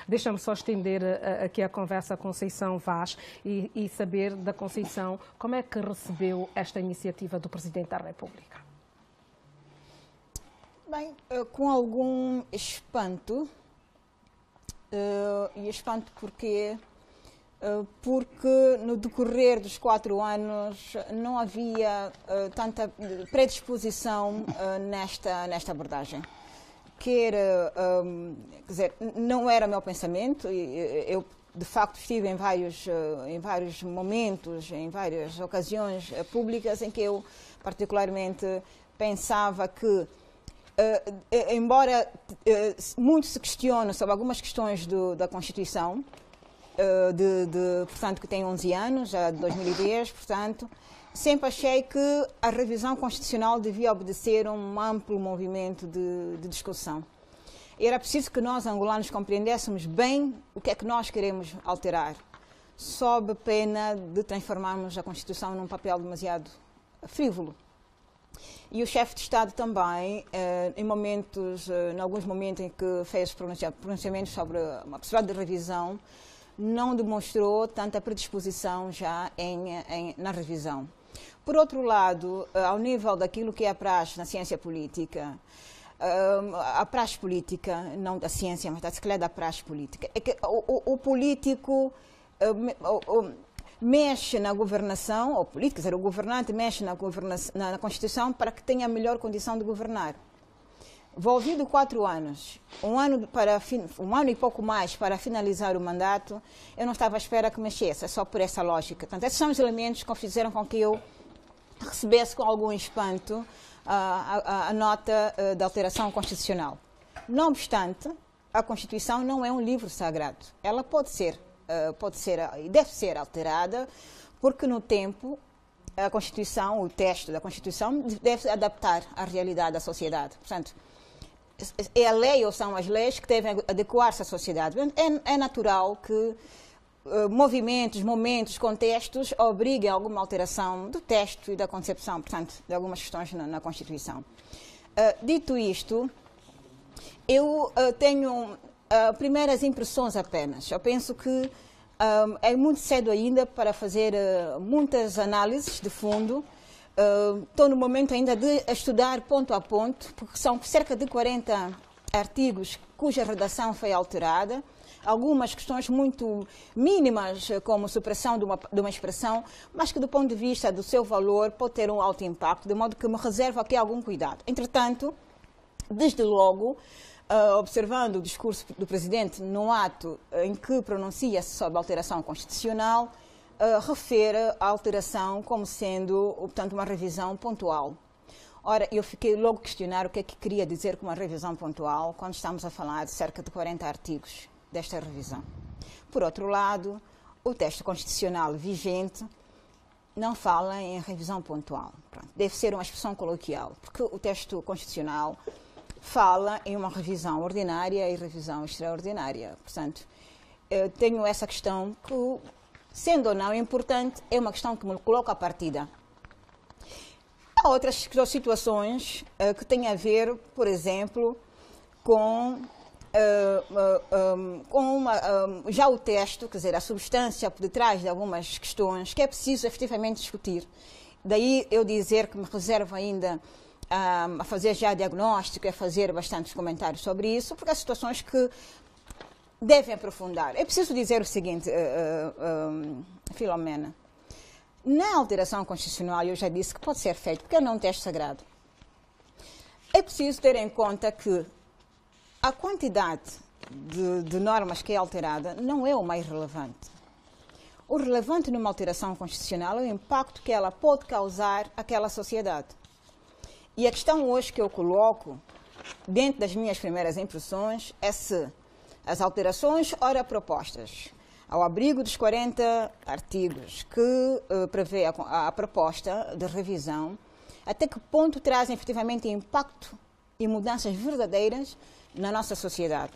Deixa-me só estender aqui a conversa a Conceição Vaz e saber da Conceição como é que recebeu esta iniciativa do Presidente da República. Bem, com algum espanto, e espanto porque no decorrer dos 4 anos não havia tanta predisposição nesta abordagem. Quer dizer, não era meu pensamento, eu de facto estive em vários momentos, em várias ocasiões públicas em que eu particularmente pensava que embora muito se questione sobre algumas questões da Constituição, portanto, que tem 11 anos, já de 2010, portanto, sempre achei que a revisão constitucional devia obedecer a um amplo movimento de discussão. Era preciso que nós, angolanos, compreendêssemos bem o que é que nós queremos alterar, sob pena de transformarmos a Constituição num papel demasiado frívolo. E o chefe de Estado também, em alguns momentos em que fez pronunciamentos sobre uma possibilidade de revisão, não demonstrou tanta predisposição já na revisão. Por outro lado, ao nível daquilo que é a praxe na ciência política, a praxe política, não da ciência, mas se calhar da praxe política, é que o político mexe na governação, ou político, quer dizer, o governante mexe na Constituição para que tenha a melhor condição de governar. Envolvido 4 anos, um ano e pouco mais para finalizar o mandato, eu não estava à espera que mexesse, só por essa lógica. Portanto, esses são os elementos que fizeram com que eu recebesse com algum espanto a nota da alteração constitucional. Não obstante, a Constituição não é um livro sagrado. Ela pode ser e deve ser alterada, porque no tempo a Constituição, o texto da Constituição, deve se adaptar à realidade da sociedade. Portanto, é a lei ou são as leis que devem adequar-se à sociedade. É natural que movimentos, momentos, contextos obriguem a alguma alteração do texto e da concepção, portanto, de algumas questões na Constituição. Dito isto, eu tenho primeiras impressões apenas. Eu penso que é muito cedo ainda para fazer muitas análises de fundo. Estou no momento ainda de estudar ponto a ponto, porque são cerca de 40 artigos cuja redação foi alterada. Algumas questões muito mínimas, como supressão de uma expressão, mas que do ponto de vista do seu valor pode ter um alto impacto, de modo que me reservo aqui algum cuidado. Entretanto, desde logo, observando o discurso do Presidente no ato em que pronuncia-se sobre a alteração constitucional, refere a alteração como sendo, portanto, uma revisão pontual. Ora, eu fiquei logo a questionar o que é que queria dizer com uma revisão pontual, quando estamos a falar de cerca de 40 artigos desta revisão. Por outro lado, o texto constitucional vigente não fala em revisão pontual. Pronto, deve ser uma expressão coloquial, porque o texto constitucional fala em uma revisão ordinária e revisão extraordinária. Portanto, eu tenho essa questão que, sendo ou não importante, é uma questão que me coloca à partida. Há outras situações que têm a ver, por exemplo, com já o texto, quer dizer, a substância por detrás de algumas questões que é preciso efetivamente discutir. Daí eu dizer que me reservo ainda a fazer já diagnóstico e a fazer bastantes comentários sobre isso, porque há situações que devem aprofundar. É preciso dizer o seguinte, Filomena, na alteração constitucional, eu já disse que pode ser feito, porque não é um texto sagrado. É preciso ter em conta que a quantidade de normas que é alterada não é o mais relevante. O relevante numa alteração constitucional é o impacto que ela pode causar àquela sociedade. E a questão hoje que eu coloco, dentro das minhas primeiras impressões, é se as alterações, ora propostas, ao abrigo dos 40 artigos que prevê a proposta de revisão, até que ponto trazem efetivamente impacto e mudanças verdadeiras na nossa sociedade.